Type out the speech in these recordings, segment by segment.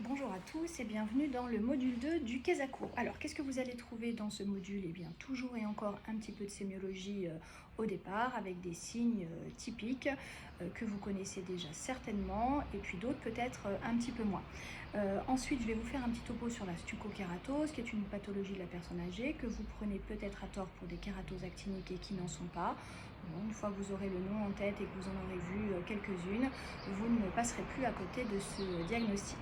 Bonjour à tous et bienvenue dans le module 2 du Keisaku. Alors, qu'est-ce que vous allez trouver dans ce module? Eh bien, toujours et encore un petit peu de sémiologie au départ, avec des signes typiques que vous connaissez déjà certainement, et puis d'autres peut-être un petit peu moins. Ensuite, je vais vous faire un petit topo sur la stuccokératose, qui est une pathologie de la personne âgée, que vous prenez peut-être à tort pour des kératoses actiniques et qui n'en sont pas. Bon, une fois que vous aurez le nom en tête et que vous en aurez vu quelques-unes, vous ne passerez plus à côté de ce diagnostic.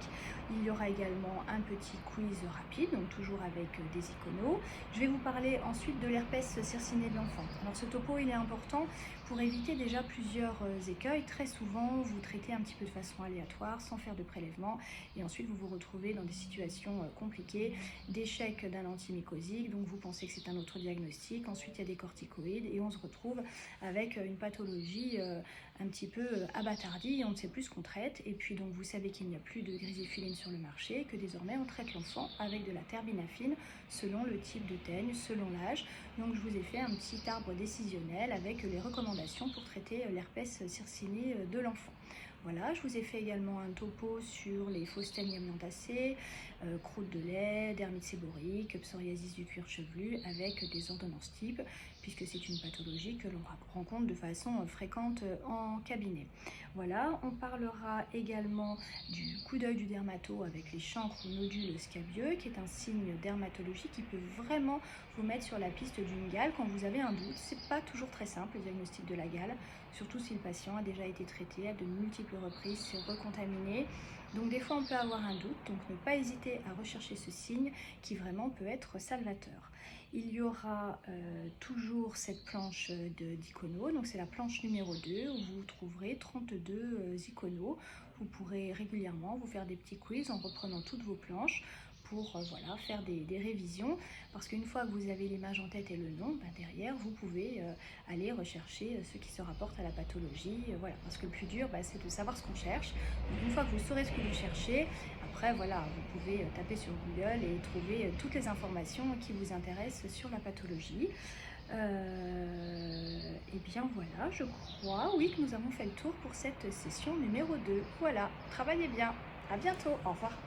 Il y aura également un petit quiz rapide, donc toujours avec des iconos. Je vais vous parler ensuite de l'herpès circiné de l'enfant. Alors ce topo il est important pour éviter déjà plusieurs écueils. Très souvent vous traitez un petit peu de façon aléatoire sans faire de prélèvement et ensuite vous vous retrouvez dans des situations compliquées, d'échec d'un antimycosique, donc vous pensez que c'est un autre diagnostic, ensuite il y a des corticoïdes et on se retrouve avec une pathologie un petit peu abâtardie et on ne sait plus ce qu'on traite. Et puis donc vous savez qu'il n'y a plus de griséophiline sur le marché, que désormais on traite l'enfant avec de la terbinafine selon le type de teigne, selon l'âge. Donc je vous ai fait un petit arbre décisionnel avec les recommandations pour traiter l'herpès circiné de l'enfant. Voilà, je vous ai fait également un topo sur les fausses teignes amiantacées, croûte de lait, dermite séborique, psoriasis du cuir chevelu avec des ordonnances types, puisque c'est une pathologie que l'on rencontre de façon fréquente en cabinet. Voilà, on parlera également du coup d'œil du dermato avec les chancres ou nodules scabieux, qui est un signe dermatologique qui peut vraiment vous mettre sur la piste d'une gale quand vous avez un doute. C'est pas toujours très simple le diagnostic de la gale, surtout si le patient a déjà été traité à de multiples reprises, c'est recontaminé. Donc des fois on peut avoir un doute, donc ne pas hésiter à rechercher ce signe qui vraiment peut être salvateur. Il y aura toujours cette planche d'iconos, donc c'est la planche numéro 2 où vous trouverez 32 iconos. Vous pourrez régulièrement vous faire des petits quiz en reprenant toutes vos planches pour voilà, faire des révisions, parce qu'une fois que vous avez l'image en tête et le nom, derrière vous pouvez aller rechercher ce qui se rapporte à la pathologie, voilà, parce que le plus dur c'est de savoir ce qu'on cherche. Donc une fois que vous saurez ce que vous cherchez, après voilà, vous pouvez taper sur Google et trouver toutes les informations qui vous intéressent sur la pathologie. Et bien voilà, je crois, oui, que nous avons fait le tour pour cette session numéro 2. Voilà, travaillez bien, à bientôt, au revoir.